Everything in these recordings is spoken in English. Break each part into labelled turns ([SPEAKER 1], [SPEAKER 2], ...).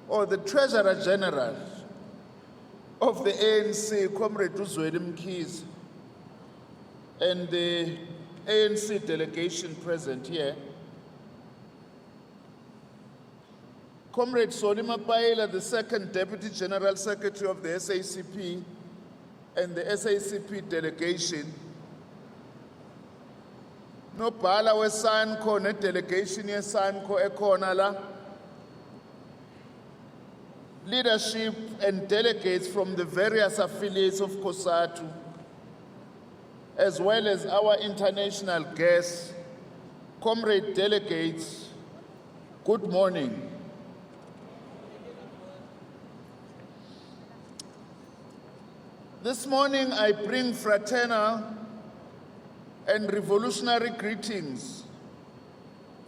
[SPEAKER 1] or the Treasurer General of the ANC, Comrade Uzweli Mkhize, and the ANC delegation present here, Comrade Solima Paela, the second Deputy General Secretary of the SACP, and the SACP delegation, nobhala weSANCO nedelegation yeSANCO ekhona la, leadership and delegates from the various affiliates of Cosatu, as well as our international guests, comrade delegates, good morning. This morning I bring fraternal and revolutionary greetings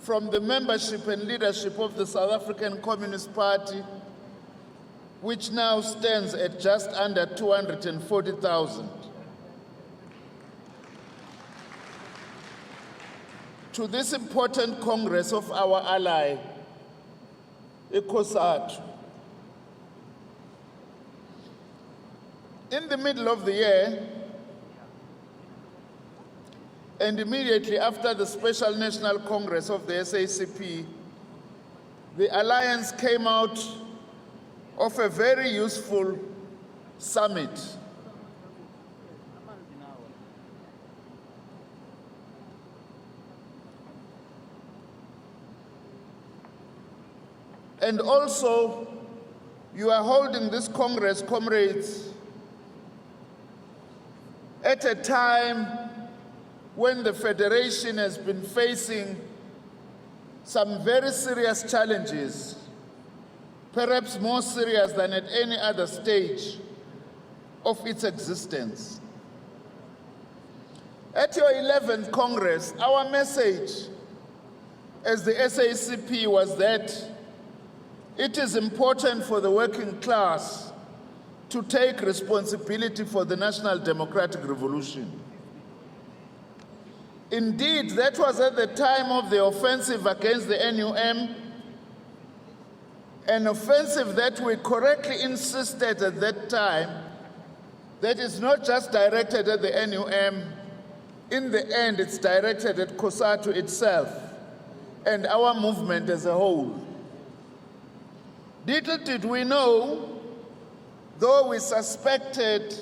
[SPEAKER 1] from the membership and leadership of the South African Communist Party, which now stands at just under 240,000. To this important congress of our ally, Cosatu. In the middle of the year, and immediately after the Special National Congress of the SACP, the Alliance came out of a very useful summit. And also, you are holding this Congress, comrades, at a time when the Federation has been facing some very serious challenges, perhaps more serious than at any other stage of its existence. At your 11th Congress, our message as the SACP was that it is important for the working class to take responsibility for the national democratic revolution. Indeed, that was at the time of the offensive against the NUM, an offensive that we correctly insisted at that time that is not just directed at the NUM, in the end it's directed at Cosatu itself and our movement as a whole. Little did we know, though we suspected,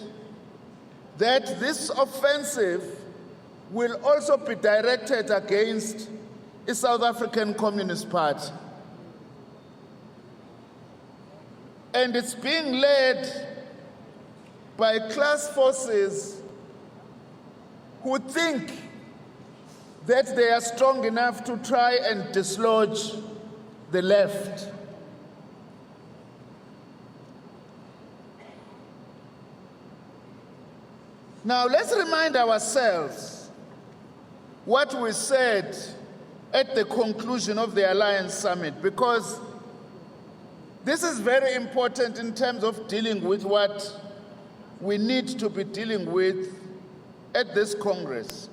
[SPEAKER 1] that this offensive will also be directed against the South African Communist Party. And it's being led by class forces who think that they are strong enough to try and dislodge the left. Now let's remind ourselves what we said at the conclusion of the Alliance Summit, because this is very important in terms of dealing with what we need to be dealing with at this Congress.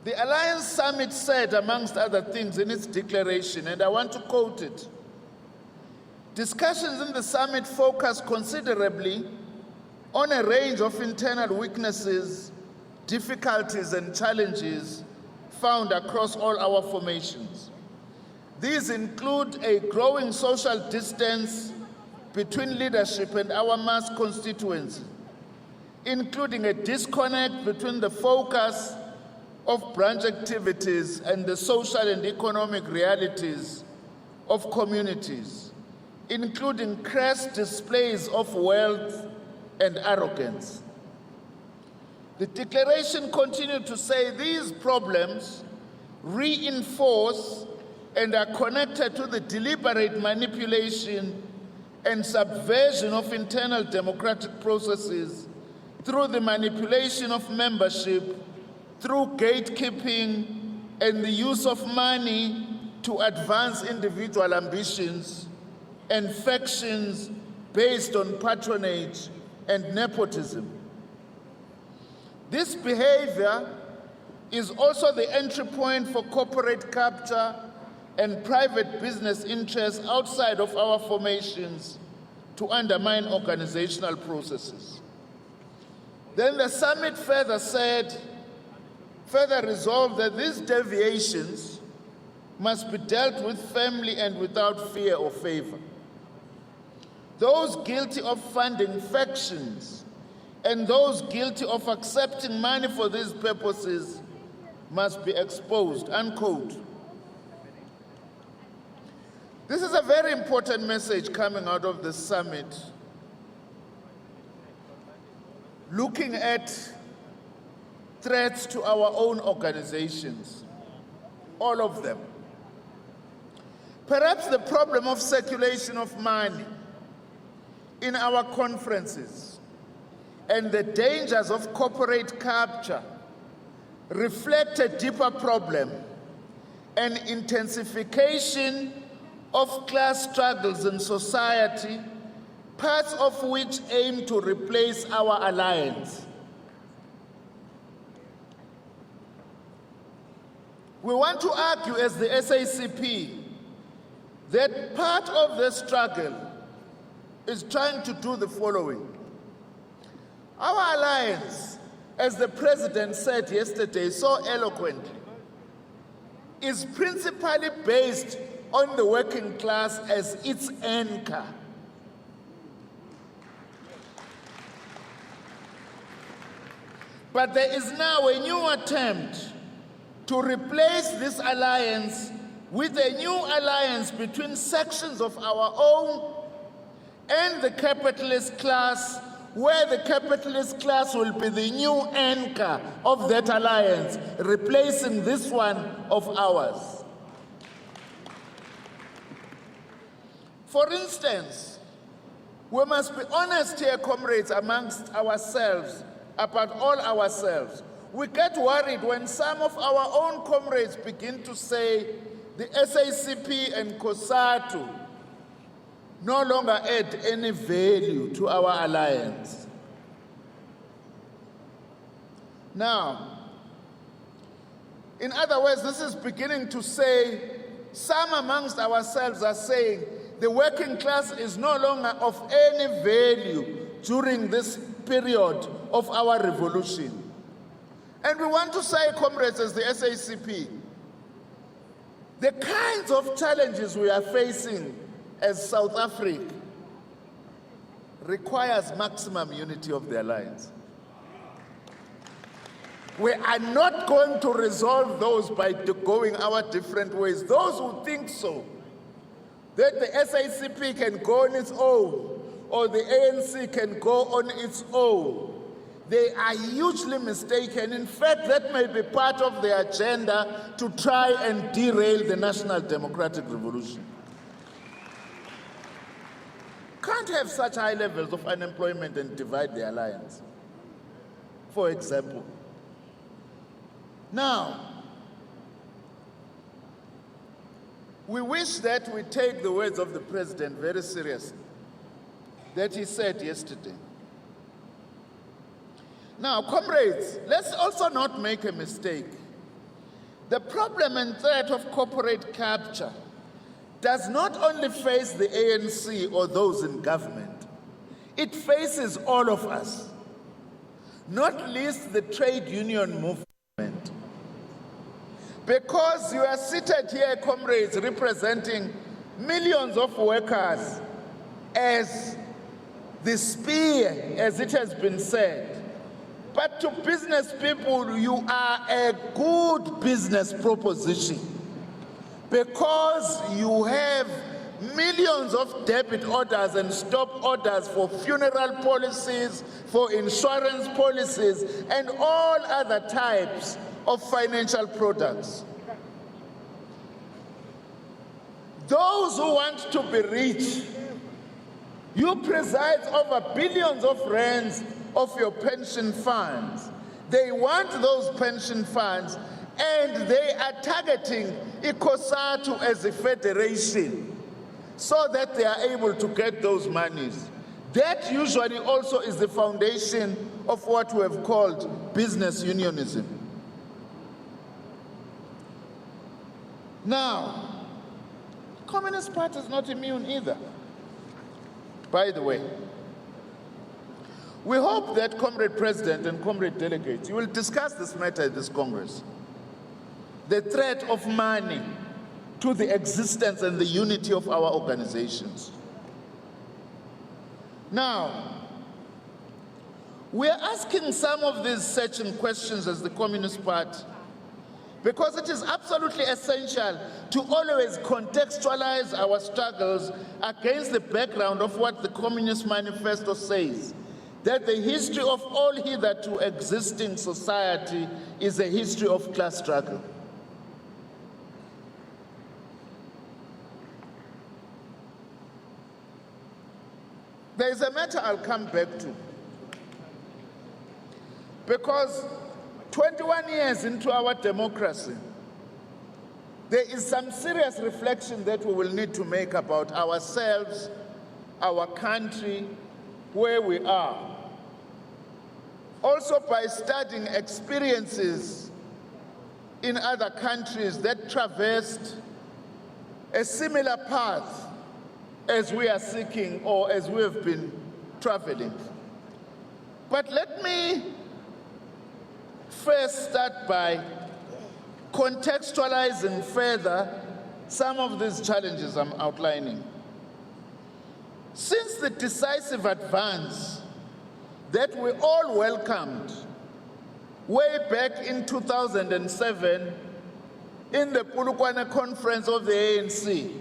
[SPEAKER 1] The Alliance Summit said, amongst other things in its declaration, and I want to quote it, discussions in the summit focused considerably on a range of internal weaknesses, difficulties, and challenges found across all our formations. These include a growing social distance between leadership and our mass constituency, including a disconnect between the focus of branch activities and the social and economic realities of communities, including crass displays of wealth and arrogance. The declaration continued to say these problems reinforce and are connected to the deliberate manipulation and subversion of internal democratic processes through the manipulation of membership, through gatekeeping and the use of money to advance individual ambitions and factions based on patronage and nepotism. This behavior is also the entry point for corporate capture and private business interests outside of our formations to undermine organizational processes. Then the summit further resolved that these deviations must be dealt with firmly and without fear or favor. Those guilty of funding factions and those guilty of accepting money for these purposes must be exposed, unquote. This is a very important message coming out of the summit, looking at threats to our own organizations, all of them. Perhaps the problem of circulation of money in our conferences and the dangers of corporate capture reflect a deeper problem, an intensification of class struggles in society, parts of which aim to replace our alliance. We want to argue as the SACP that part of the struggle is trying to do the following. Our alliance, as the president said yesterday so eloquently, is principally based on the working class as its anchor. But there is now a new attempt to replace this alliance with a new alliance between sections of our own and the capitalist class, where the capitalist class will be the new anchor of that alliance, replacing this one of ours. For instance, we must be honest here, comrades, amongst ourselves, about all ourselves. We get worried when some of our own comrades begin to say the SACP and Cosatu no longer add any value to our alliance. Now, in other words, this is beginning to say, some amongst ourselves are saying the working class is no longer of any value during this period of our revolution. And we want to say, comrades, as the SACP, the kinds of challenges we are facing as South Africa requires maximum unity of the alliance. We are not going to resolve those by going our different ways. Those who think so, that the SACP can go on its own, or the ANC can go on its own, they are hugely mistaken. In fact, that may be part of their agenda to try and derail the National Democratic Revolution. Can't have such high levels of unemployment and divide the alliance, for example. Now, we wish that we take the words of the president very seriously, that he said yesterday. Now, comrades, let's also not make a mistake. The problem and threat of corporate capture does not only face the ANC or those in government, it faces all of us, not least the trade union movement. Because you are seated here, comrades, representing millions of workers as the spear, as it has been said. But to business people, you are a good business proposition because you have millions of debit orders and stop orders for funeral policies, for insurance policies, and all other types of financial products. Those who want to be rich, you preside over billions of rands of your pension funds. They want those pension funds, and they are targeting Cosatu as a federation so that they are able to get those monies. That usually also is the foundation of what we have called business unionism. Now, Communist Party is not immune either. By the way, we hope that, Comrade President and Comrade Delegates, you will discuss this matter at this Congress. The threat of money to the existence and the unity of our organizations. Now, we are asking some of these searching questions as the Communist Party because it is absolutely essential to always contextualize our struggles against the background of what the Communist Manifesto says, that the history of all hitherto existing society is a history of class struggle. There is a matter I'll come back to, because 21 years into our democracy, there is some serious reflection that we will need to make about ourselves, our country, where we are. Also by studying experiences in other countries that traversed a similar path as we are seeking or as we have been traveling. But let me first start by contextualizing further some of these challenges I'm outlining. Since the decisive advance that we all welcomed way back in 2007 in the Polokwane Conference of the ANC,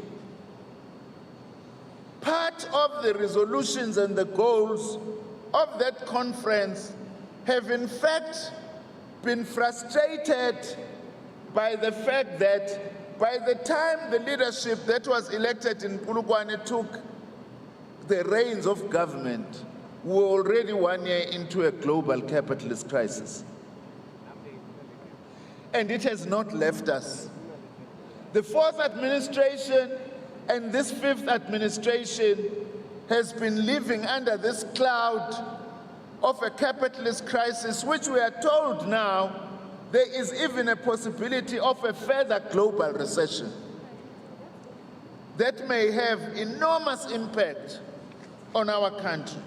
[SPEAKER 1] part of the resolutions and the goals of that conference have in fact been frustrated by the fact that by the time the leadership that was elected in Polokwane took the reins of government, we were already 1 year into a global capitalist crisis. And it has not left us. The fourth administration and this fifth administration has been living under this cloud of a capitalist crisis, which we are told now there is even a possibility of a further global recession that may have enormous impact on our country.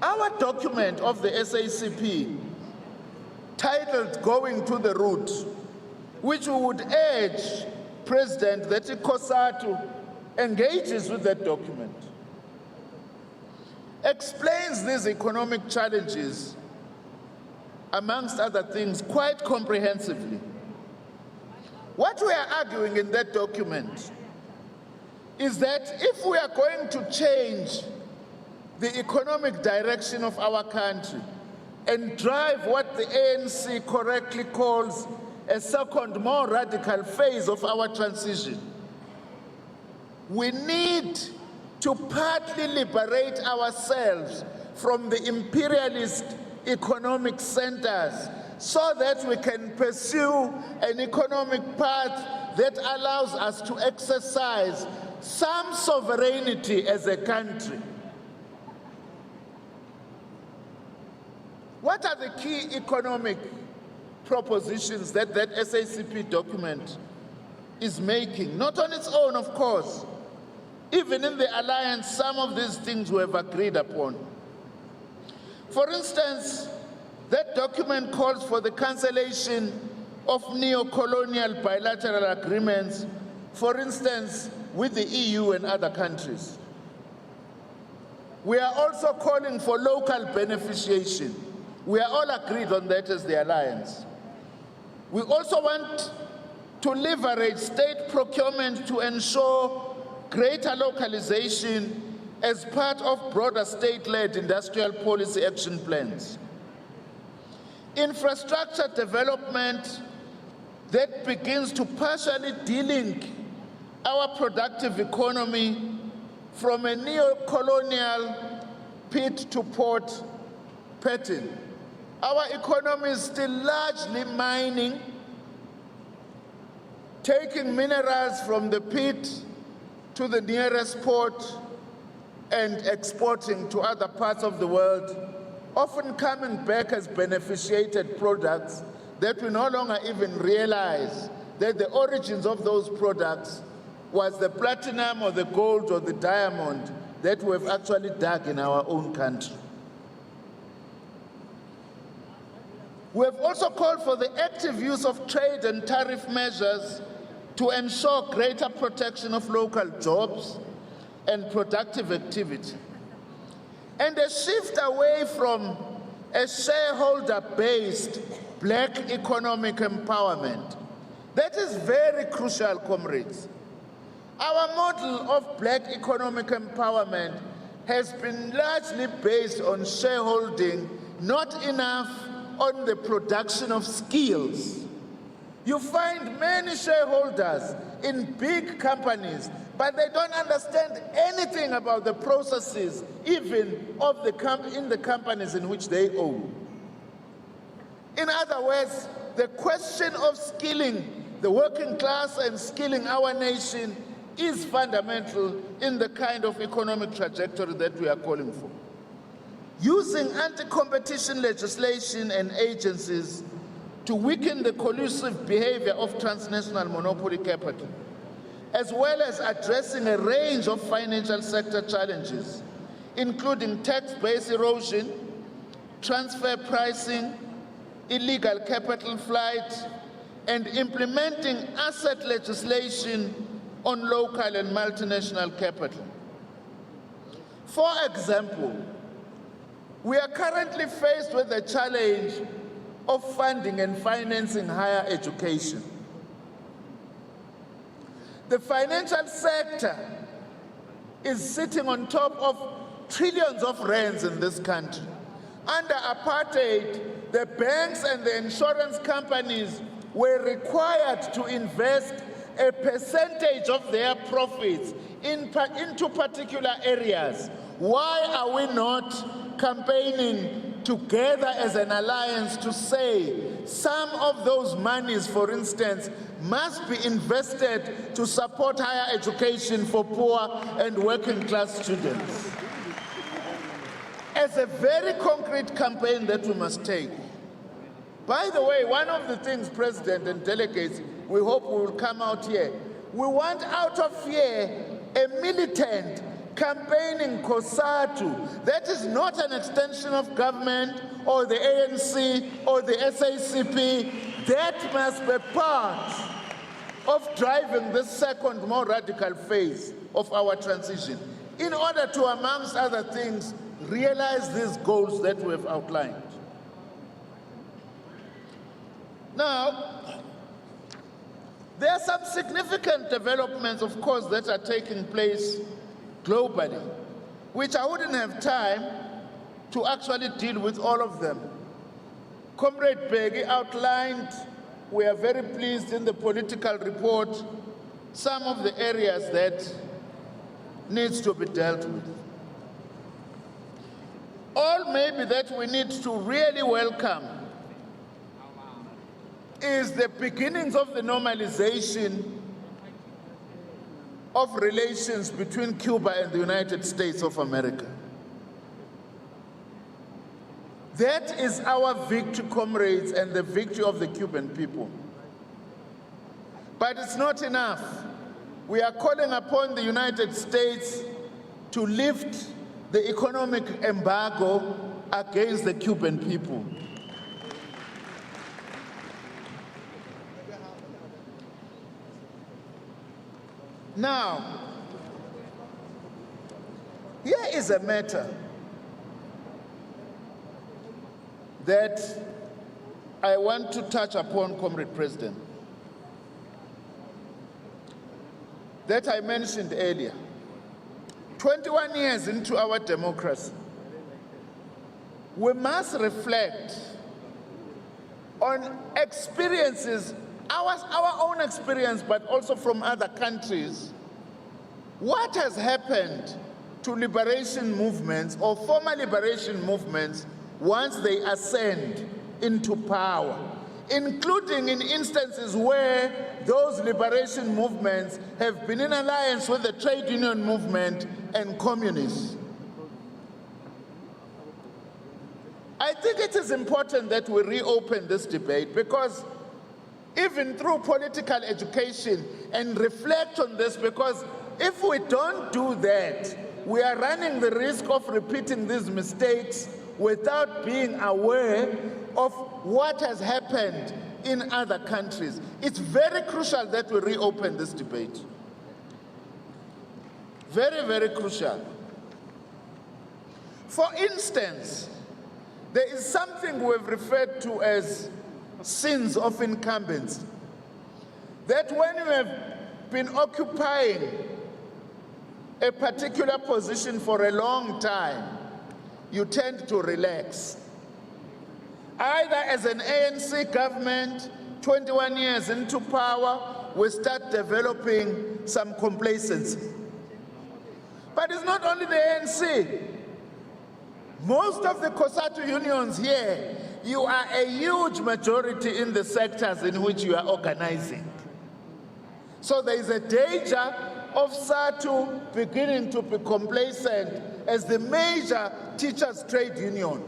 [SPEAKER 1] Our document of the SACP, titled Going to the Root, which we would urge President that Cosatu engages with that document, explains these economic challenges, amongst other things, quite comprehensively. What we are arguing in that document is that if we are going to change the economic direction of our country and drive what the ANC correctly calls a second, more radical phase of our transition, we need to partly liberate ourselves from the imperialist economic centers so that we can pursue an economic path that allows us to exercise some sovereignty as a country. What are the key economic propositions that that SACP document is making? Not on its own, of course. Even in the alliance, some of these things we have agreed upon. For instance, that document calls for the cancellation of neo-colonial bilateral agreements, for instance, with the EU and other countries. We are also calling for local beneficiation. We are all agreed on that as the alliance. We also want to leverage state procurement to ensure greater localization as part of broader state-led industrial policy action plans. Infrastructure development that begins to partially delink our productive economy from a neo-colonial pit-to-port pattern. Our economy is still largely mining, taking minerals from the pit to the nearest port and exporting to other parts of the world, often coming back as beneficiated products that we no longer even realize that the origins of those products was the platinum or the gold or the diamond that we have actually dug in our own country. We have also called for the active use of trade and tariff measures to ensure greater protection of local jobs and productive activity, and a shift away from a shareholder-based black economic empowerment. That is very crucial, comrades. Our model of black economic empowerment has been largely based on shareholding, not enough on the production of skills. You find many shareholders in big companies, but they don't understand anything about the processes, even of in the companies in which they own. In other words, the question of skilling the working class and skilling our nation is fundamental in the kind of economic trajectory that we are calling for. Using anti-competition legislation and agencies to weaken the collusive behavior of transnational monopoly capital, as well as addressing a range of financial sector challenges, including tax-based erosion, transfer pricing, illegal capital flight, and implementing asset legislation on local and multinational capital. For example, we are currently faced with the challenge of funding and financing higher education. The financial sector is sitting on top of trillions of rands in this country. Under apartheid, the banks and the insurance companies were required to invest a percentage of their profits into particular areas. Why are we not campaigning together as an alliance to say some of those monies, for instance, must be invested to support higher education for poor and working class students? As a very concrete campaign that we must take. By the way, one of the things, President and delegates, we hope will come out here, we want out of here a militant campaigning Cosatu that is not an extension of government or the ANC or the SACP. That must be part of driving this second, more radical phase of our transition in order to, amongst other things, realize these goals that we have outlined. Now, there are some significant developments, of course, that are taking place globally, which I wouldn't have time to actually deal with all of them. Comrade Begi outlined, we are very pleased in the political report, some of the areas that needs to be dealt with. All maybe that we need to really welcome is the beginnings of the normalization of relations between Cuba and the United States of America. That is our victory, comrades, and the victory of the Cuban people. But it's not enough. We are calling upon the United States to lift the economic embargo against the Cuban people. Now, here is a matter that I want to touch upon, Comrade President, that I mentioned earlier. 21 years into our democracy, we must reflect on experiences, our own experience, but also from other countries. What has happened to liberation movements or former liberation movements once they ascend into power, including in instances where those liberation movements have been in alliance with the trade union movement and communists? I think it is important that we reopen this debate, because even through political education, and reflect on this, because if we don't do that, we are running the risk of repeating these mistakes without being aware of what has happened in other countries. It's very crucial that we reopen this debate. Very, very crucial. For instance, there is something we've referred to as sins of incumbency. That when you have been occupying a particular position for a long time, you tend to relax. Either as an ANC government, 21 years into power, we start developing some complacency. But it's not only the ANC. Most of the Cosatu unions here, you are a huge majority in the sectors in which you are organizing. So there is a danger of SATU beginning to be complacent as the major teachers' trade union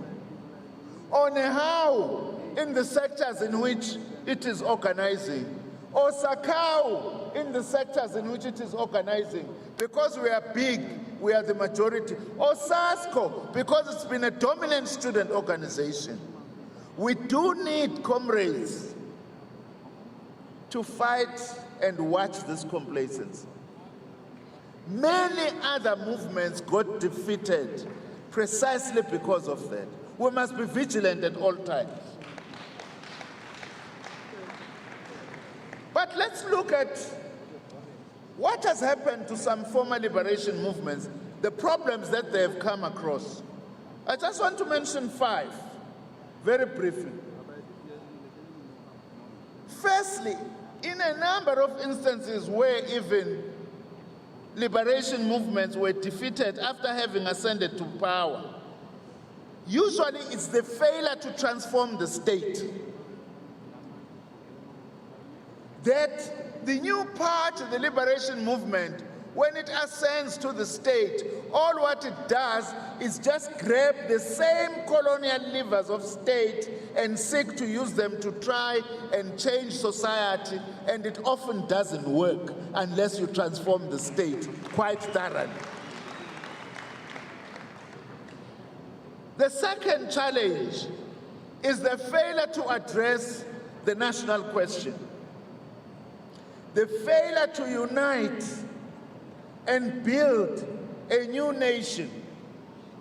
[SPEAKER 1] on how in the sectors in which it is organizing, or SACAU in the sectors in which it is organizing, because we are big, we are the majority, or SASCO, because it's been a dominant student organization. We do need, comrades, to fight and watch this complacency. Many other movements got defeated precisely because of that. We must be vigilant at all times. But let's look at what has happened to some former liberation movements, the problems that they have come across. I just want to mention 5, very briefly. Firstly, in a number of instances where even liberation movements were defeated after having ascended to power, usually it's the failure to transform the state. That the new party, the liberation movement, when it ascends to the state, all what it does is just grab the same colonial levers of state and seek to use them to try and change society, and it often doesn't work unless you transform the state quite thoroughly. The second challenge is the failure to address the national question. The failure to unite and build a new nation.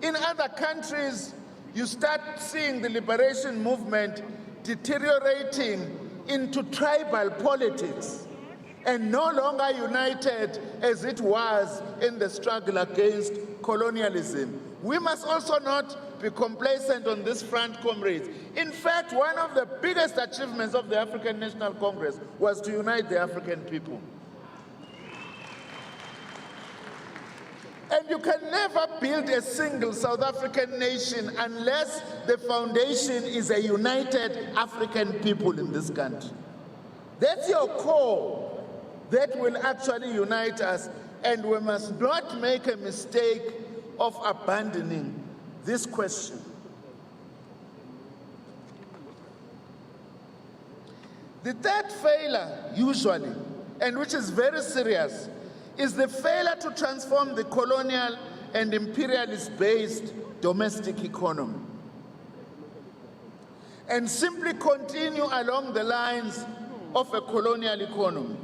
[SPEAKER 1] In other countries, you start seeing the liberation movement deteriorating into tribal politics and no longer united as it was in the struggle against colonialism. We must also not be complacent on this front, comrades. In fact, one of the biggest achievements of the African National Congress was to unite the African people. And you can never build a single South African nation unless the foundation is a united African people in this country. That's your core that will actually unite us, and we must not make a mistake of abandoning this question. The third failure, usually, and which is very serious, is the failure to transform the colonial and imperialist-based domestic economy and simply continue along the lines of a colonial economy.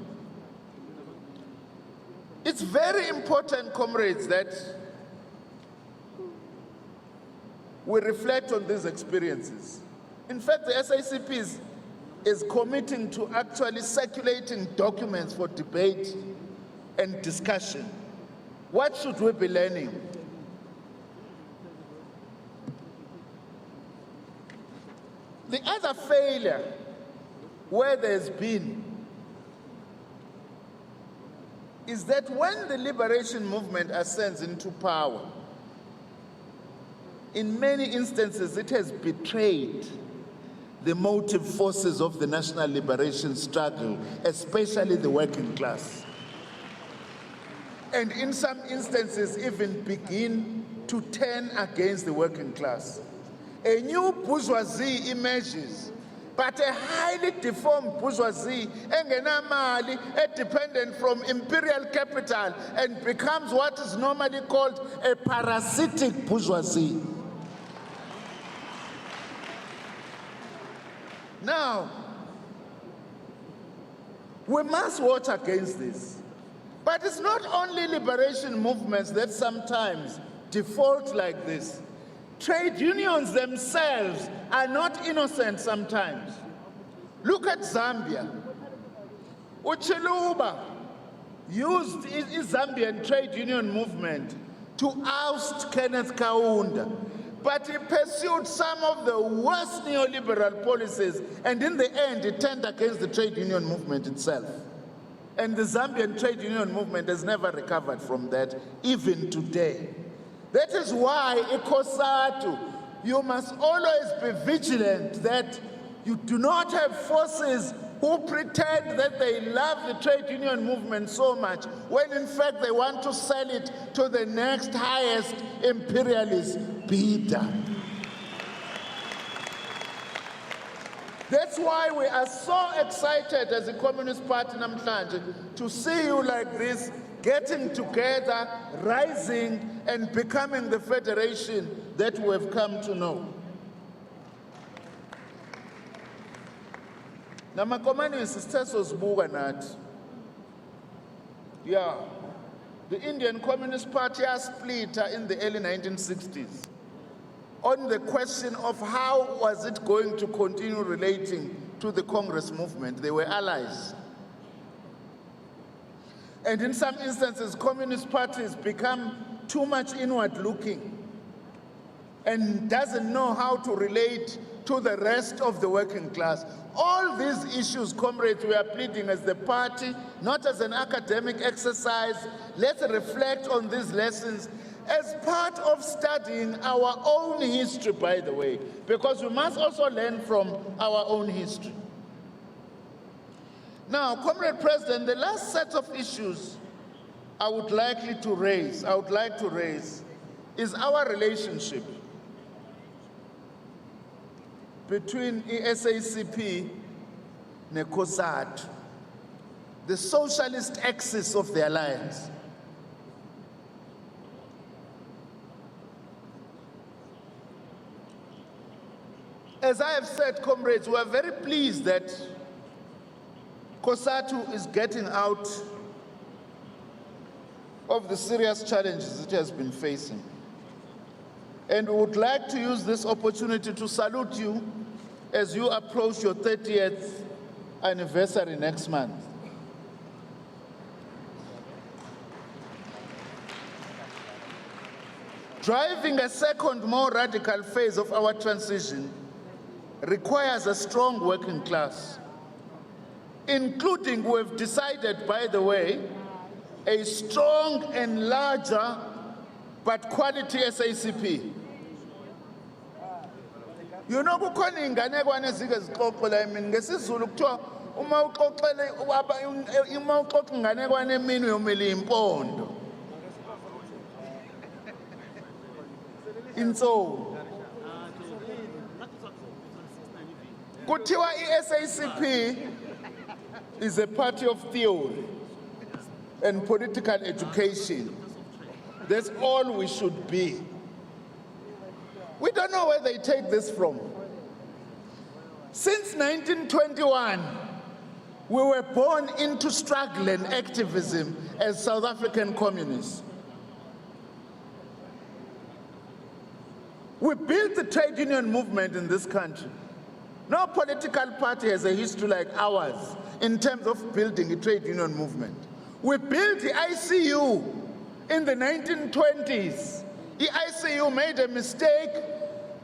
[SPEAKER 1] It's very important, comrades, that we reflect on these experiences. In fact, the SACP is committing to actually circulating documents for debate and discussion. What should we be learning? The other failure where there's been is that when the liberation movement ascends into power, in many instances it has betrayed the motive forces of the national liberation struggle, especially the working class. And in some instances even begin to turn against the working class. A new bourgeoisie emerges but a highly deformed bourgeoisie, engenamali, dependent from imperial capital, and becomes what is normally called a parasitic bourgeoisie. Now, we must watch against this. But it's not only liberation movements that sometimes default like this. Trade unions themselves are not innocent sometimes. Look at Zambia. Uchiluba used the Zambian trade union movement to oust Kenneth Kaunda, but he pursued some of the worst neoliberal policies, and in the end, it turned against the trade union movement itself. And the Zambian trade union movement has never recovered from that, even today. That is why, Cosatu, you must always be vigilant that you do not have forces who pretend that they love the trade union movement so much, when in fact they want to sell it to the next highest imperialist bidder. That's why we are so excited as a Communist Party namhlanje to see you like this, getting together, rising, and becoming the federation that we have come to know. Namakomani sisithe nathi. Yeah, the Indian Communist Party split in the early 1960s on the question of how was it going to continue relating to the Congress movement. They were allies. And in some instances, communist parties become too much inward looking and doesn't know how to relate to the rest of the working class. All these issues, comrades, we are pleading as the party, not as an academic exercise. Let's reflect on these lessons as part of studying our own history, by the way, because we must also learn from our own history. Now, Comrade President, the last set of issues I would like to raise is our relationship between SACP and Cosatu, the socialist axis of the alliance. As I have said, comrades, we are very pleased that Cosatu is getting out of the serious challenges it has been facing. And we would like to use this opportunity to salute you as you approach your 30th anniversary next month. Driving a second, more radical phase of our transition requires a strong working class, including, we have decided, by the way, a strong and larger but quality SACP. You know, kukhona inganekwane ezike zixoxela emini ngesizulu kuthiwa uma uxoxa inganekwane emini uyomela impondo. Inso kuthiwa iSACP is a party of theory and political education. That's all we should be. We don't know where they take this from. Since 1921, we were born into struggle and activism as South African communists. We built the trade union movement in this country. No political party has a history like ours in terms of building a trade union movement. We built the ICU in the 1920s. The ICU made a mistake,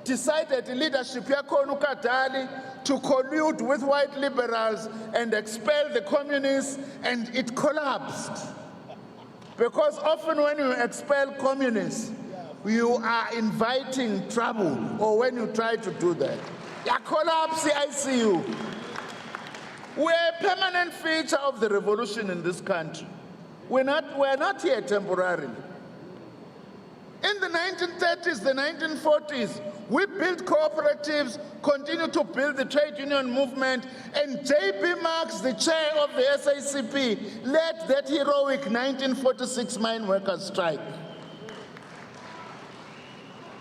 [SPEAKER 1] decided the leadership Kadali to collude with white liberals and expel the communists, and it collapsed. Because often when you expel communists, you are inviting trouble, or when you try to do that. You collapse the ICU. We're a permanent feature of the revolution in this country. We're not here temporarily. In the 1930s, the 1940s, we built cooperatives, continued to build the trade union movement, and J.B. Marks, the chair of the SACP, led that heroic 1946 mine workers' strike.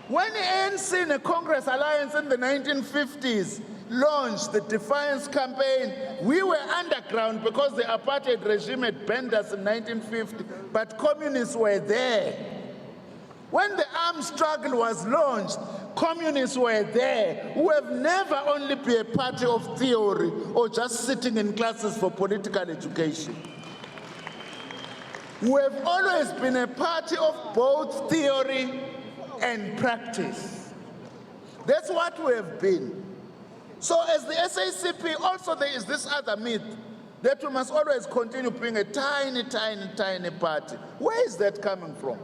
[SPEAKER 1] When the ANC and the Congress Alliance in the 1950s launched the Defiance Campaign, we were underground because the apartheid regime had banned us in 1950, but communists were there. When the armed struggle was launched, communists were there, who have never only been a party of theory or just sitting in classes for political education. We have always been a party of both theory and practice. That's what we have been. So as the SACP, also there is this other myth that we must always continue being a tiny, tiny, tiny party. Where is that coming from?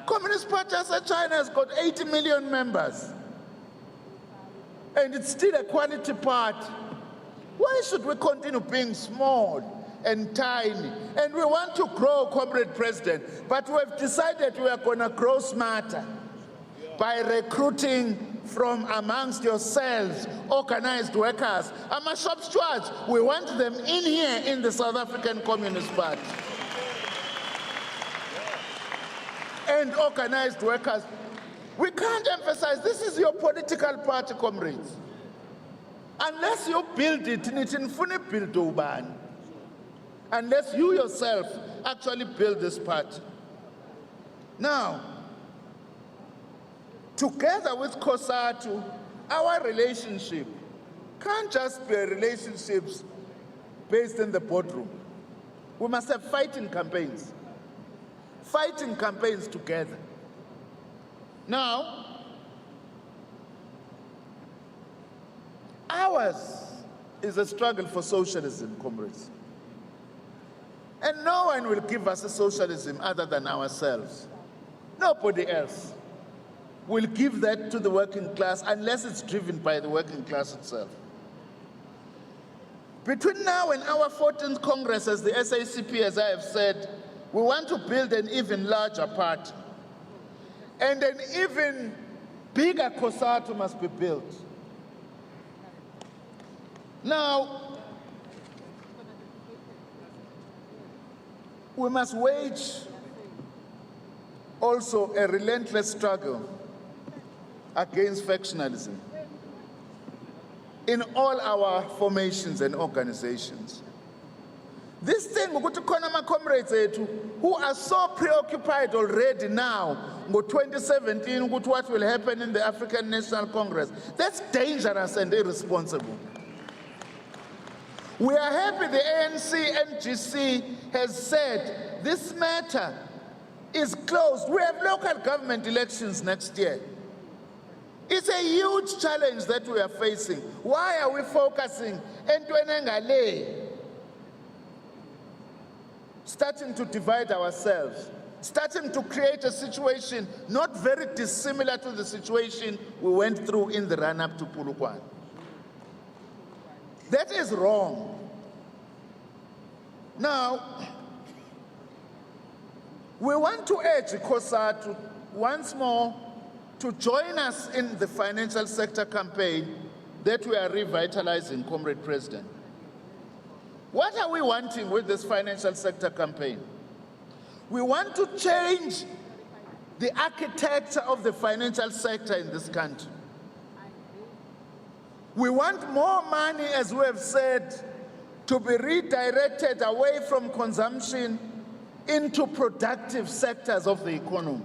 [SPEAKER 1] Communist Party as China has got 80 million members. And it's still a quality party. Why should we continue being small and tiny? And we want to grow, Comrade President, but we have decided we are going to grow smarter by recruiting from amongst yourselves, organized workers. I'm shop stewards. We want them in here in the South African Communist Party. And organized workers. We can't emphasize, this is your political party, comrades. Unless you build it, unless you yourself actually build this party. Now, together with Cosatu, our relationship can't just be relationships based in the boardroom. We must have fighting campaigns together. Now, ours is a struggle for socialism, comrades. And no one will give us a socialism other than ourselves. Nobody else will give that to the working class unless it's driven by the working class itself. Between now and our 14th Congress as the SACP, as I have said, we want to build an even larger party. And an even bigger Cosatu must be built. Now, we must wage also a relentless struggle against factionalism in all our formations and organizations. This thing, comrades who are so preoccupied already now with 2017, with what will happen in the African National Congress, that's dangerous and irresponsible. We are happy the ANC NGC has said this matter is closed. We have local government elections next year. It's a huge challenge that we are facing. Why are we focusing starting to divide ourselves, starting to create a situation not very dissimilar to the situation we went through in the run-up to Polokwane? That is wrong. Now, we want to urge Cosatu once more to join us in the financial sector campaign that we are revitalizing, Comrade President. What are we wanting with this financial sector campaign? We want to change the architecture of the financial sector in this country. We want more money, as we have said, to be redirected away from consumption into productive sectors of the economy.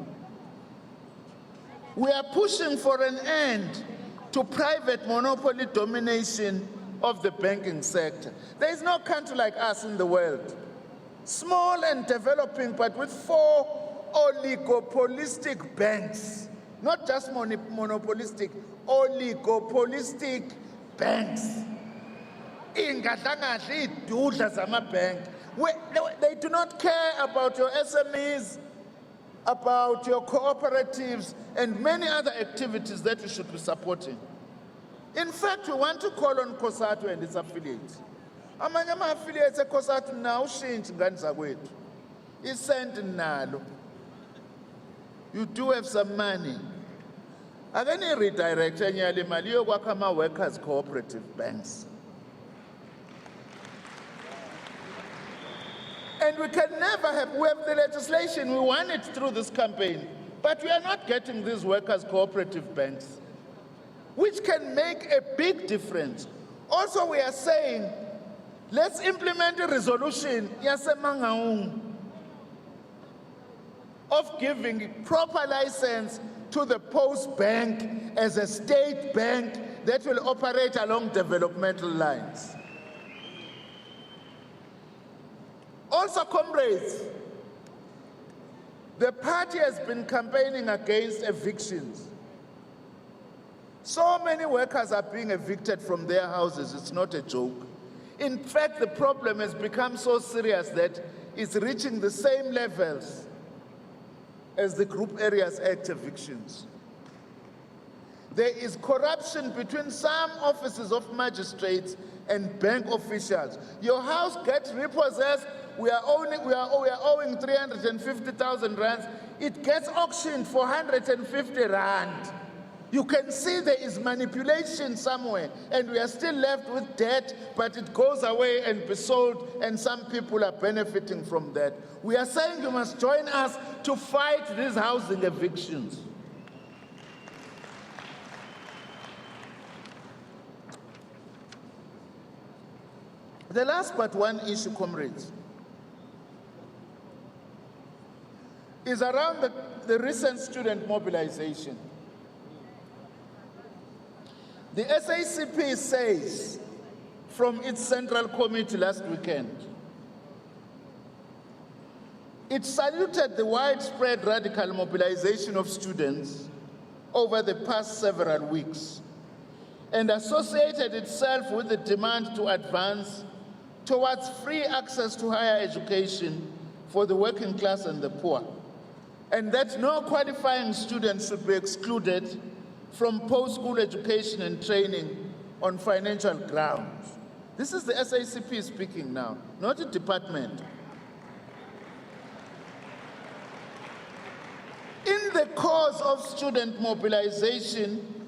[SPEAKER 1] We are pushing for an end to private monopoly domination of the banking sector. There is no country like us in the world, small and developing, but with 4 oligopolistic banks, not just monopolistic, oligopolistic banks. They do not care about your SMEs, about your cooperatives, and many other activities that you should be supporting. In fact, we want to call on Cosatu and its affiliates. Amanye ama-affiliates eCosatu na ushintshe ngani zakwethu. Isenti nalo. you do have some money. Akani redirect nyali mali yokwakha ama-workers cooperative banks. And we can never have, we have the legislation, we want it through this campaign, but we are not getting these workers cooperative banks, which can make a big difference. Also, we are saying, let's implement a resolution of giving proper license to the Post Bank as a state bank that will operate along developmental lines. Also, comrades, the party has been campaigning against evictions. So many workers are being evicted from their houses, it's not a joke. In fact, the problem has become so serious that it's reaching the same levels as the Group Areas Act evictions. There is corruption between some offices of magistrates and bank officials. Your house gets repossessed, we are owing 350,000 rands, it gets auctioned for 150 rand. You can see there is manipulation somewhere, and we are still left with debt, but it goes away and be sold, and some people are benefiting from that. We are saying you must join us to fight these housing evictions. The last but one issue, comrades, is around the recent student mobilization. The SACP says from its central committee last weekend, it saluted the widespread radical mobilization of students over the past several weeks and associated itself with the demand to advance towards free access to higher education for the working class and the poor, and that no qualifying students should be excluded from post-school education and training on financial grounds. This is the SACP speaking now, not the department. In the course of student mobilization,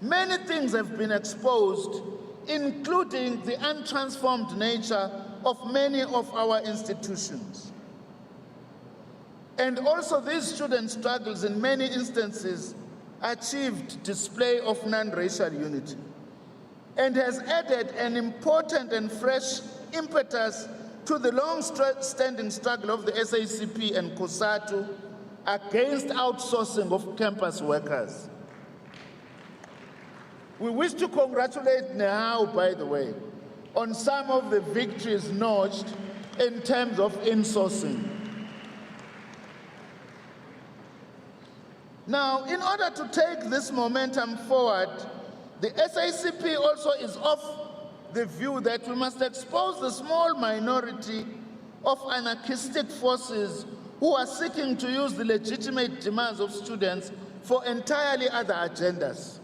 [SPEAKER 1] many things have been exposed, including the untransformed nature of many of our institutions. And also these student struggles in many instances achieved display of non-racial unity and has added an important and fresh impetus to the long-standing struggle of the SACP and Cosatu against outsourcing of campus workers. We wish to congratulate Nehau, by the way, on some of the victories notched in terms of insourcing. Now, in order to take this momentum forward, the SACP also is of the view that we must expose the small minority of anarchistic forces who are seeking to use the legitimate demands of students for entirely other agendas.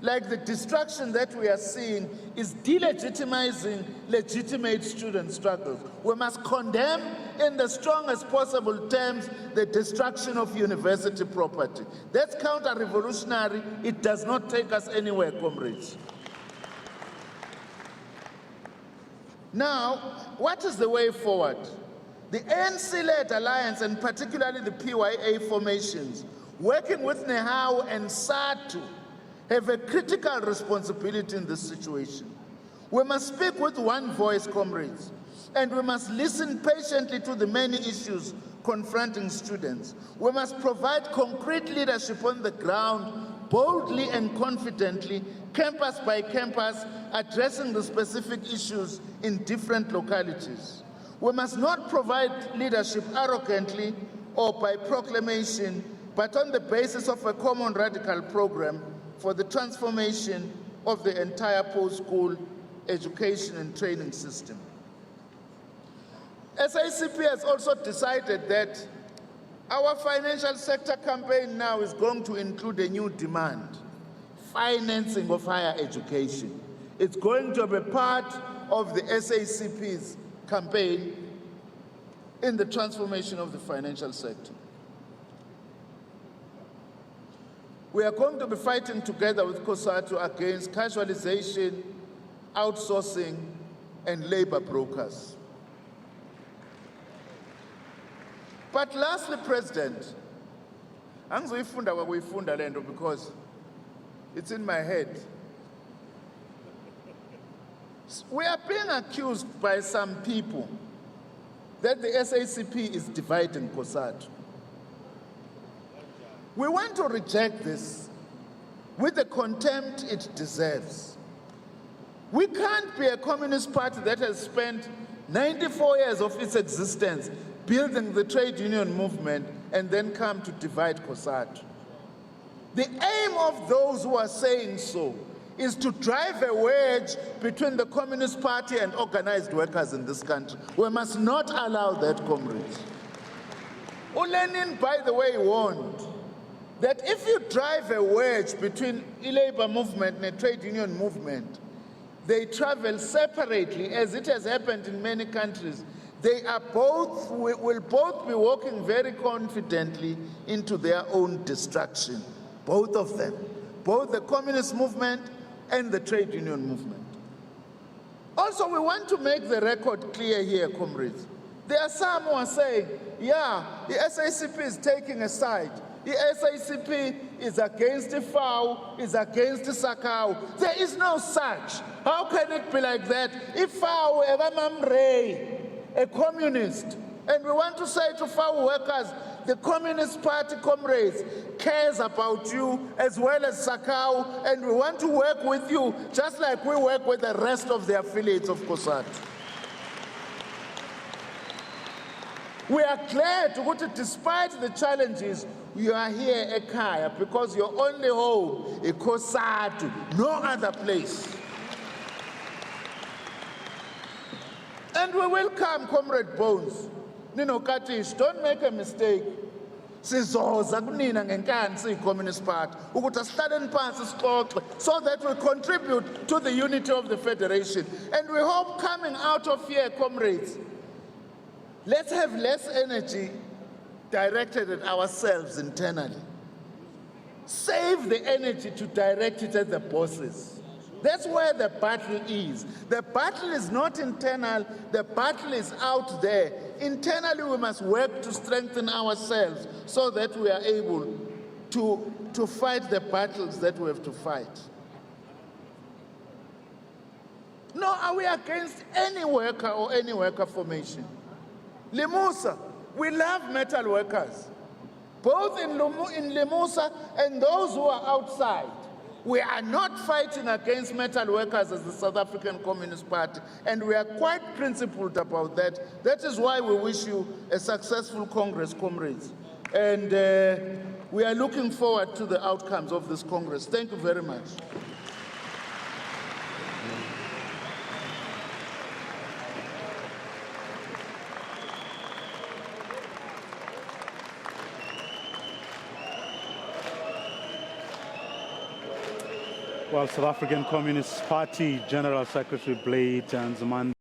[SPEAKER 1] Like the destruction that we are seeing is delegitimizing legitimate student struggles. We must condemn in the strongest possible terms the destruction of university property. That's counter-revolutionary. It does not take us anywhere, comrades. Now, what is the way forward? The ANC-led alliance, and particularly the PYA formations, working with Nehau and Satu, have a critical responsibility in this situation. We must speak with one voice, comrades, and we must listen patiently to the many issues confronting students. We must provide concrete leadership on the ground, boldly and confidently, campus by campus, addressing the specific issues in different localities. We must not provide leadership arrogantly or by proclamation, but on the basis of a common radical program for the transformation of the entire post-school education and training system. SACP has also decided that our financial sector campaign now is going to include a new demand, financing of higher education. It's going to be part of the SACP's campaign in the transformation of the financial sector. We are going to be fighting together with Cosatu against casualization, outsourcing, and labor brokers. But lastly, President, angizoyifunda kwakuyifunda lento because it's in my head. We are being accused by some people that the SACP is dividing Cosatu. We want to reject this with the contempt it deserves. We can't be a communist party that has spent 94 years of its existence building the trade union movement and then come to divide Cosatu. The aim of those who are saying so is to drive a wedge between the Communist Party and organized workers in this country. We must not allow that, comrades. Lenin, by the way, warned that if you drive a wedge between the labor movement and the trade union movement, they travel separately, as it has happened in many countries. They are will both be walking very confidently into their own destruction. Both of them, both the communist movement and the trade union movement. Also, we want to make the record clear here, comrades. There are some who are saying, yeah, the SACP is taking a side. The SACP is against the FAO, is against the SACAO. There is no such. How can it be like that? If FAO, a communist, and we want to say to FAO workers, the Communist Party, comrades, cares about you as well as SACAO, and we want to work with you just like we work with the rest of the affiliates of Cosatu. We are glad that despite the challenges, you are here at Kaya because your only home is Cosatu, no other place. And we welcome Comrade Bones. Nino Katish, don't make a mistake. Sizoza kunina ngenkansi Communist Party ukuthi sihlale phansi sixoxe so that we contribute to the unity of the federation. And we hope coming out of here, comrades, let's have less energy directed at ourselves internally. Save the energy to direct it at the bosses. That's where the battle is. The battle is not internal, the battle is out there. Internally, we must work to strengthen ourselves so that we are able to fight the battles that we have to fight. Nor are we against any worker or any worker formation. Limusa, we love metal workers, both in Limusa and those who are outside. We are not fighting against metal workers as the South African Communist Party, and we are quite principled about that. That is why we wish you a successful Congress, comrades. And we are looking forward to the outcomes of this Congress. Thank you very much.
[SPEAKER 2] Well, South African Communist Party General Secretary Blade and Nzimande.